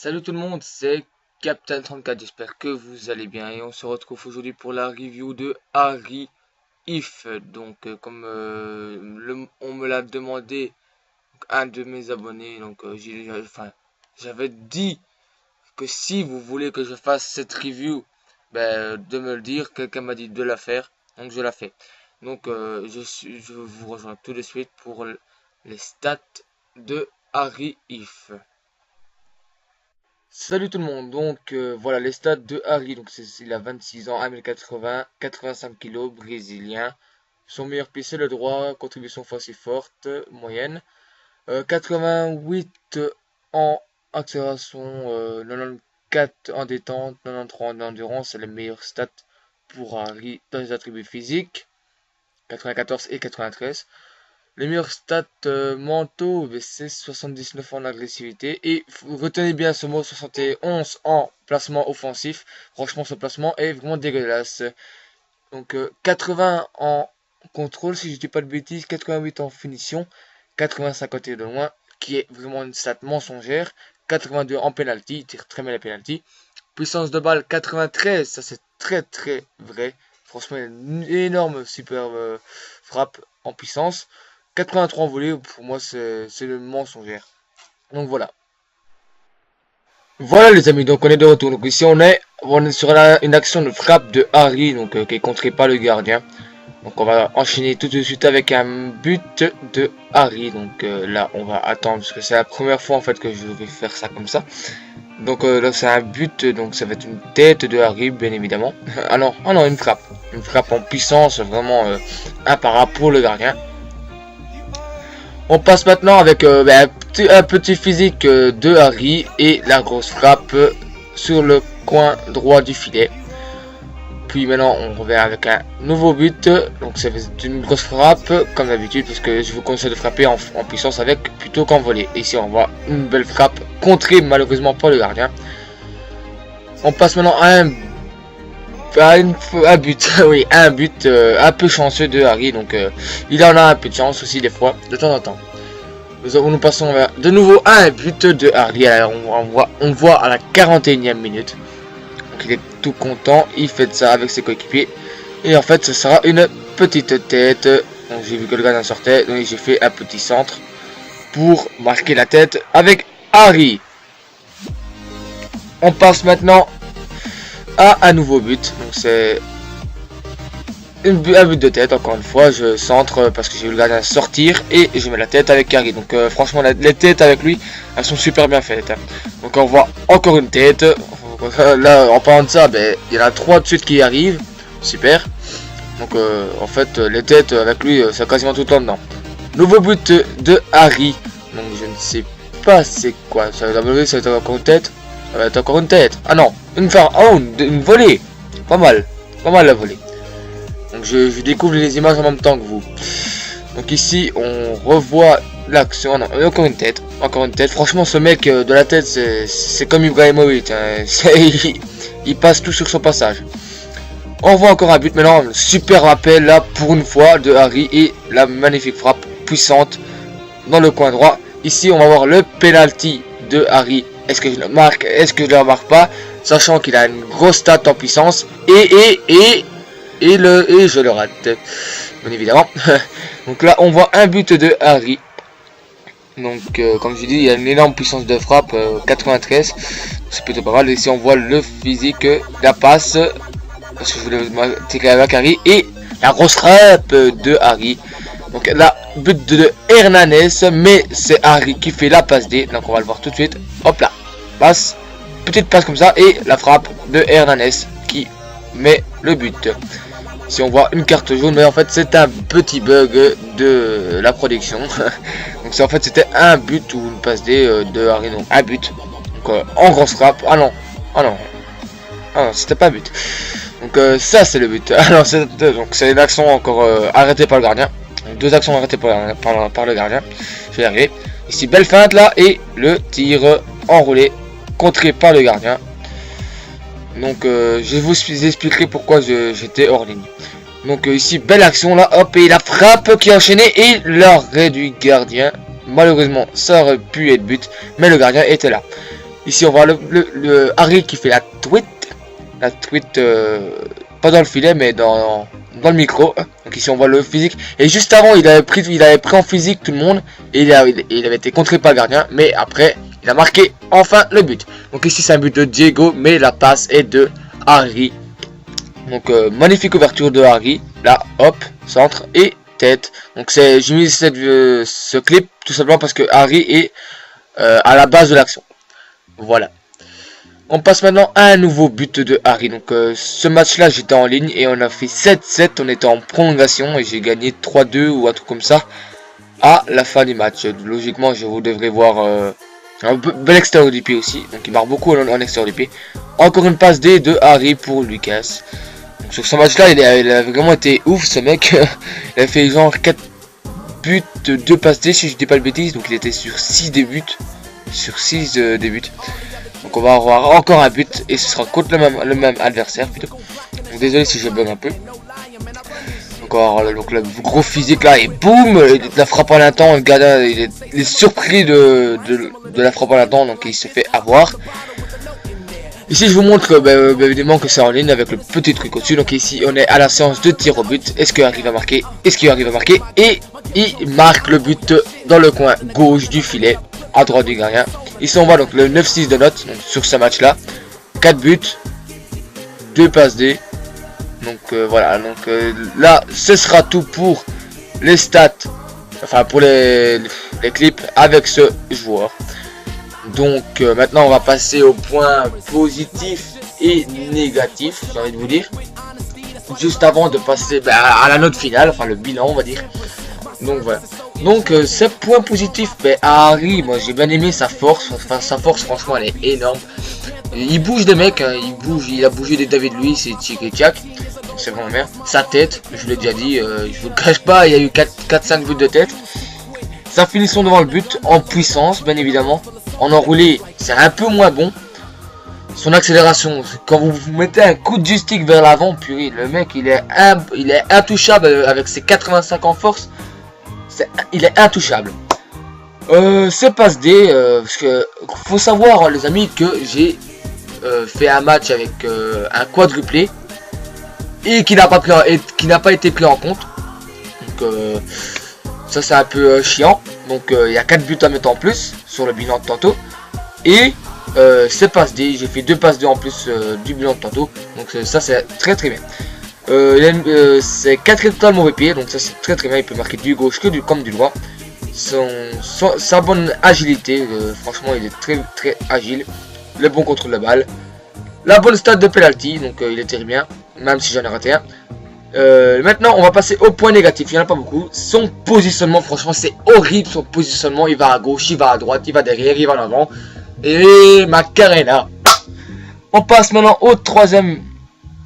Salut tout le monde, c'est Captain34, j'espère que vous allez bien et on se retrouve aujourd'hui pour la review de Harry If. Donc comme on me l'a demandé, un de mes abonnés, donc j'avais dit que si vous voulez que je fasse cette review, de me le dire, quelqu'un m'a dit de la faire, donc je la fais. Donc je vous rejoins tout de suite pour les stats de Harry If. Salut tout le monde, donc voilà les stats de Harry, donc il a 26 ans, 1m80, 85 kg, brésilien. Son meilleur pied c'est le droit, contribution offensive forte, moyenne. 88 en accélération, 94 en détente, 93 en endurance, c'est les meilleurs stats pour Harry dans les attributs physiques, 94 et 93. Les meilleurs stats mentaux, c'est 79 en agressivité. Et retenez bien ce mot, 71 en placement offensif. Franchement, ce placement est vraiment dégueulasse. Donc 80 en contrôle, si je dis pas de bêtises. 88 en finition. 85 côté de loin, qui est vraiment une stat mensongère. 82 en penalty, il tire très bien les penalty. Puissance de balle, 93, ça c'est très vrai. Franchement, une énorme super frappe en puissance. 83 en volée, pour moi c'est le mensongère. Donc voilà. Voilà les amis, donc on est de retour. Donc ici on est sur une action de frappe de Harry, donc qui est contrée par le gardien. Donc on va enchaîner tout de suite avec un but de Harry. Donc là on va attendre parce que c'est la première fois en fait que je vais faire ça comme ça. Donc là c'est un but, donc ça va être une tête de Harry bien évidemment. Ah non, une frappe. Une frappe en puissance, vraiment imparable pour le gardien. On passe maintenant avec un petit physique de Harry et la grosse frappe sur le coin droit du filet. Puis maintenant on revient avec un nouveau but. Donc c'est une grosse frappe comme d'habitude parce que je vous conseille de frapper en puissance avec plutôt qu'en volée. Ici on voit une belle frappe contrée malheureusement par le gardien. On passe maintenant à un but, oui, un but un peu chanceux de Harry, donc il en a un peu de chance aussi des fois, de temps en temps. Nous passons de nouveau à un but de Harry. Alors on voit à la 41e minute. Donc il est tout content, il fait ça avec ses coéquipiers. Et en fait ce sera une petite tête. Donc j'ai vu que le gardien sortait, donc j'ai fait un petit centre pour marquer la tête avec Harry. On passe maintenant à un nouveau but, donc c'est un but de tête. Encore une fois je centre parce que j'ai vu le gardien sortir et je mets la tête avec Harry. Donc franchement les têtes avec lui elles sont super bien faites. Donc on voit encore une tête. Là en parlant de ça, il y en a 3 de suite qui arrivent, super. Donc en fait les têtes avec lui c'est quasiment tout le temps dedans. Nouveau but de Harry, donc je ne sais pas c'est quoi, ça va être encore une tête. Ça va être encore une tête. Ah non, une volée. Pas mal la volée. Donc je découvre les images en même temps que vous. Donc ici on revoit l'action. Non, encore une tête. Franchement ce mec de la tête c'est comme Ibrahimovic. Il passe tout sur son passage. On voit encore un but maintenant. Super rappel là pour une fois de Harry et la magnifique frappe puissante dans le coin droit. Ici on va voir le penalty de Harry. Est-ce que je le marque? Est-ce que je le remarque pas? Sachant qu'il a une grosse stat en puissance. Et je le rate. Bien évidemment. Donc là, on voit un but de Harry. Donc, comme je dis, il y a une énorme puissance de frappe. 93. C'est plutôt pas mal. Ici, on voit le physique. La passe. Parce que je voulais tirer avec Harry. Et la grosse frappe de Harry. Donc là, but de Hernandez, mais c'est Harry qui fait la passe D. Donc on va le voir tout de suite. Hop là, passe, petite passe comme ça et la frappe de Hernandez qui met le but. Si on voit une carte jaune, mais en fait c'est un petit bug de la production. Donc c'est en fait c'était un but ou une passe D de Harry, donc un but. Donc en grosse frappe. Ah non, c'était pas un but. Donc ça c'est le but. Alors donc c'est une action encore arrêtée par le gardien. 2 actions arrêtées par le gardien. Je vais y arriver. Ici belle feinte là et le tir enroulé contré par le gardien. Donc je vous expliquerai pourquoi j'étais hors ligne. Donc ici belle action là, hop, et la frappe qui est enchaînée et l'arrêt du gardien. Malheureusement ça aurait pu être but, mais le gardien était là. Ici on voit le Harry qui fait la tweet pas dans le filet mais dans le micro. Donc ici on voit le physique, et juste avant il avait pris en physique tout le monde, et il avait été contré par le gardien, mais après il a marqué enfin le but. Donc ici c'est un but de Diego, mais la passe est de Harry. Donc magnifique ouverture de Harry, là hop, centre et tête. Donc j'ai mis ce clip tout simplement parce que Harry est à la base de l'action. Voilà. On passe maintenant à un nouveau but de Harry. Donc ce match là j'étais en ligne et on a fait 7-7, on était en prolongation et j'ai gagné 3-2 ou un truc comme ça à la fin du match. Logiquement vous devrez voir un bel extérieur du pied aussi. Donc il marque beaucoup en extérieur du pied. Encore une passe D de Harry pour Lucas. Donc sur ce match là il a vraiment été ouf ce mec. Il a fait genre 4 buts, 2 passes D si je dis pas le bêtise. Donc il était sur 6 débuts. Sur 6 débuts. Donc on va avoir encore un but et ce sera contre le même adversaire plutôt. Donc désolé si je bug un peu. Donc on va avoir donc, le gros physique là et boum, la frappe à l'instant. Le gardien il est surpris de la frappe à l'instant, donc il se fait avoir. Ici je vous montre évidemment que c'est en ligne avec le petit truc au-dessus. Donc ici on est à la séance de tir au but. Est-ce qu'il arrive à marquer? Est-ce qu'il arrive à marquer? Et il marque le but dans le coin gauche du filet, à droite du gardien. Ici on voit donc le 9-6 de note sur ce match là. 4 buts, 2 passes D. Donc voilà, donc là ce sera tout pour les stats, enfin pour les clips avec ce joueur. Donc maintenant on va passer aux points positifs et négatifs, j'ai envie de vous dire. Juste avant de passer à la note finale, enfin le bilan on va dire. Donc voilà. Donc ces points positifs, Harry, moi j'ai bien aimé sa force. Enfin sa force franchement elle est énorme. Il bouge des mecs, hein, il a bougé des David Luiz et Tchik et Tchak. C'est vraiment bien. Sa tête, je l'ai déjà dit, je vous le cache pas, il y a eu 4-5 buts de tête. Sa finition devant le but, en puissance bien évidemment. En enroulé, c'est un peu moins bon. Son accélération, quand vous mettez un coup de stick vers l'avant, purée, le mec il est intouchable avec ses 85 en force. Il est intouchable. C'est passe D, parce que faut savoir les amis que j'ai fait un match avec un quadruplé et qui n'a pas été pris en compte. Donc ça c'est un peu chiant. Donc il y a 4 buts à mettre en plus sur le bilan de tantôt. Et c'est passe D, j'ai fait 2 passes D en plus du bilan de tantôt. Donc ça c'est très bien. C'est 4 étoiles mauvais pied, donc ça c'est très bien. Il peut marquer du gauche comme du droit. Sa bonne agilité, franchement il est très agile. Le bon contrôle de balle. La bonne stat de penalty, donc il était bien, même si j'en ai raté un. Maintenant on va passer au point négatif, il n'y en a pas beaucoup. Son positionnement, franchement c'est horrible son positionnement. Il va à gauche, il va à droite, il va derrière, il va en avant. Et Macarena. On passe maintenant au troisième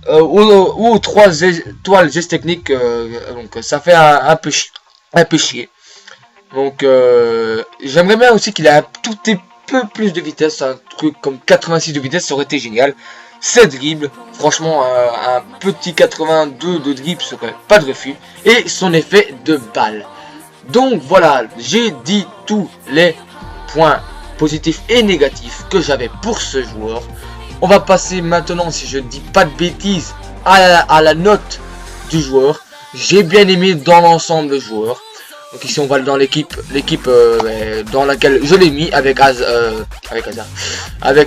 aux 3 étoiles gestes techniques. Donc ça fait un peu chier. Donc j'aimerais bien aussi qu'il ait un tout petit peu plus de vitesse, un truc comme 86 de vitesse, ça aurait été génial. 7 dribbles, franchement un petit 82 de dribble serait pas de refus. Et son effet de balle. Donc voilà, j'ai dit tous les points positifs et négatifs que j'avais pour ce joueur. On va passer maintenant, si je dis pas de bêtises, à la note du joueur. J'ai bien aimé dans l'ensemble le joueur. Donc ici on va dans l'équipe dans laquelle je l'ai mis avec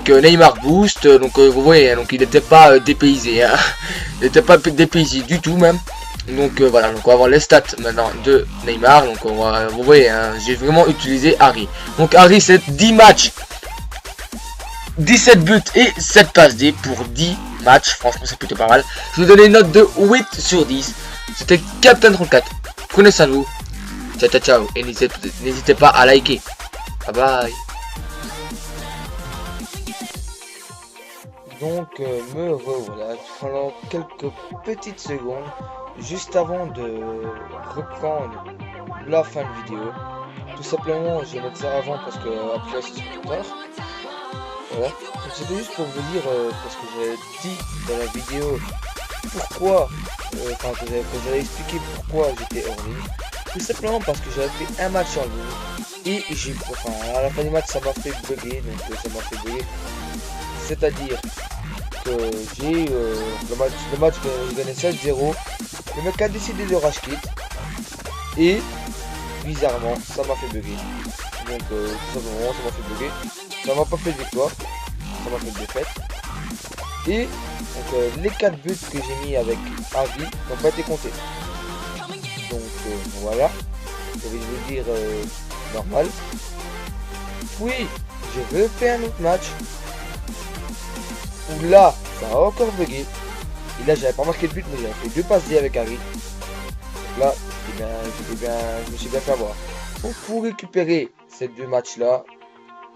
Neymar Boost. Donc vous voyez, donc il n'était pas dépaysé, hein. Il n'était pas dépaysé du tout même. Donc voilà, donc on va voir les stats maintenant de Neymar. Donc vous voyez, hein, j'ai vraiment utilisé Harry. Donc Harry c'est 10 matchs, 17 buts et 7 passes D pour 10 matchs. Franchement c'est plutôt pas mal. Je vais donner une note de 8 sur 10. C'était Captain 34. Prenez ça de vous. Ciao et n'hésitez pas à liker. Bye bye. Donc me revoilà pendant quelques petites secondes juste avant de reprendre la fin de vidéo. Tout simplement je vais mettre ça avant parce que après c'est trop tard. Voilà. C'était juste pour vous dire parce que j'avais dit dans la vidéo pourquoi enfin que j'avais expliqué pourquoi j'étais hors ligne. Tout simplement parce que j'avais fait un match en ligne Et à la fin du match, ça m'a fait bugger, donc ça m'a fait bugger. C'est-à-dire que j'ai le match que je gagnais 7-0. Le mec a décidé de rage quit. Et bizarrement, ça m'a fait bugger. Donc tout simplement, ça m'a fait bugger. Ça m'a pas fait de victoire, ça m'a fait de défaite. Et donc les 4 buts que j'ai mis avec Harvey n'ont pas été comptés. Donc voilà, je vais vous dire normal. Puis je refais un autre match où là ça a encore bugué. Et là j'avais pas marqué de but, mais j'avais fait 2 passes D avec Harvey. Donc là je me suis bien fait avoir. Donc pour récupérer ces 2 matchs là,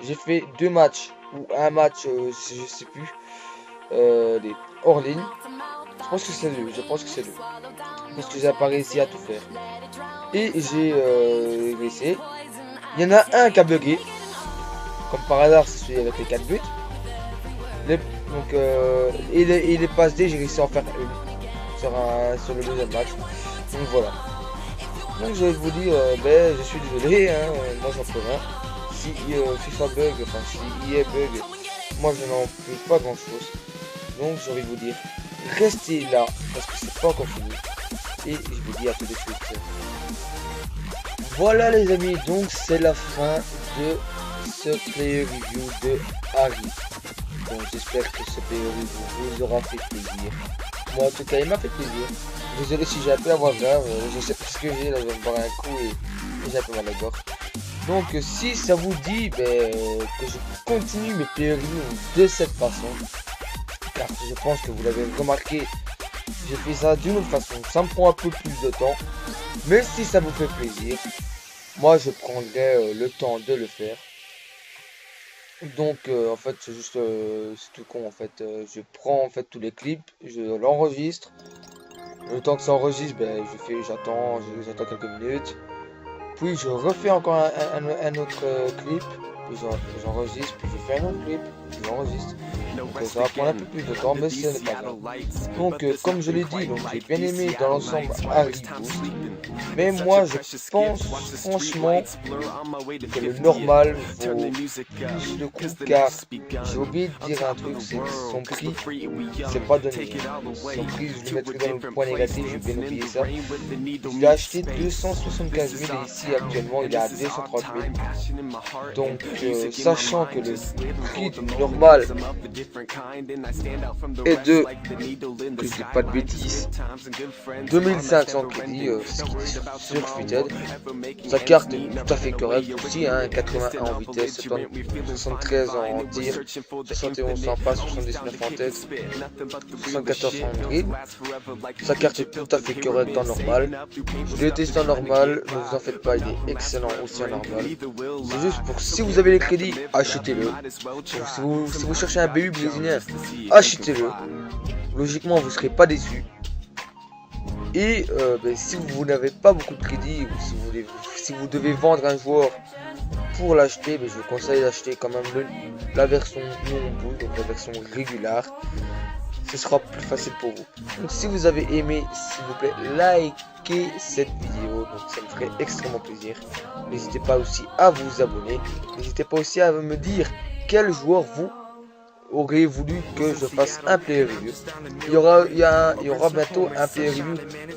j'ai fait 2 matchs ou un match, je sais plus, des hors ligne. Je pense que c'est 2, parce que j'ai pas réussi à tout faire. Et j'ai essayé. Il y en a un qui a bugué. Comme par hasard, c'est celui avec les 4 buts. Et les passes D, j'ai réussi à en faire une sur le deuxième match. Donc voilà. Donc je vais vous dire, je suis désolé, hein, moi j'en peux rien. Si FIFA bug, enfin si EA bug, moi je n'en peux pas grand chose. Donc j'ai envie de vous dire, restez là, parce que c'est pas encore fini. Et je vous dis à tout de suite. Voilà les amis, donc c'est la fin de ce player review de Harvey. Donc j'espère que ce player review vous aura fait plaisir. Moi en tout cas il m'a fait plaisir. Désolé si j'ai un peu à voix grave, je sais pas ce que j'ai, là je vais me boire un coup et j'ai un peu mal à la gorge. Donc si ça vous dit que je continue mes player reviews de cette façon, car je pense que vous l'avez remarqué, j'ai fait ça d'une autre façon, ça me prend un peu plus de temps, mais si ça vous fait plaisir, moi je prendrai le temps de le faire. Donc en fait c'est juste c'est tout con en fait, je prends en fait tous les clips, je l'enregistre, le temps que ça enregistre, j'attends quelques minutes, puis je refais encore un autre clip, puis j'enregistre, puis je fais un autre clip, puis j'enregistre. Donc ça va prendre un peu plus de temps, mais ce n'est pas grave. Donc comme je l'ai dit, j'ai bien aimé dans l'ensemble Harvey Boost, mais moi je pense franchement que le normal vaut plus le coup, car j'ai oublié de dire un truc, c'est que son prix c'est pas donné. Son prix je le mettrai dans le point négatif, j'ai bien oublié ça. Je l'ai acheté 275 000 et ici actuellement il est à 230 000. Donc sachant que le prix normal et de, que je dis pas de bêtises, 2500 crédits, ce qui est sur Footed. Sa carte est tout à fait correcte aussi, hein, 81 en vitesse, 73 en tir, 71 en passe, 79 en tête, 74 en dribble. Sa carte est tout à fait correcte en normal. Je l'ai testé en normal, ne vous en faites pas, il est excellent aussi en normal. C'est juste pour si vous avez les crédits, achetez-le. Si vous cherchez un BU brésilien, achetez-le. Logiquement vous ne serez pas déçu. Et si vous n'avez pas beaucoup de crédit, ou si vous devez vendre un joueur pour l'acheter, je vous conseille d'acheter quand même la version non-bull, donc la version régulière. Ce sera plus facile pour vous. Donc si vous avez aimé, s'il vous plaît, likez cette vidéo, donc ça me ferait extrêmement plaisir. N'hésitez pas aussi à vous abonner. N'hésitez pas aussi à me dire quel joueur vous auriez voulu que je fasse un player review. Il y aura bientôt un player review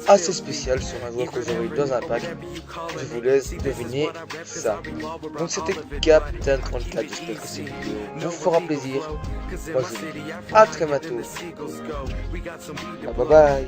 assez spécial sur un joueur que j'aurai eu dans un pack. Je vous laisse deviner ça. Donc c'était Captain 34, j'espère que cette vidéo vous fera plaisir. Moi je vous dis à très bientôt. Bye bye.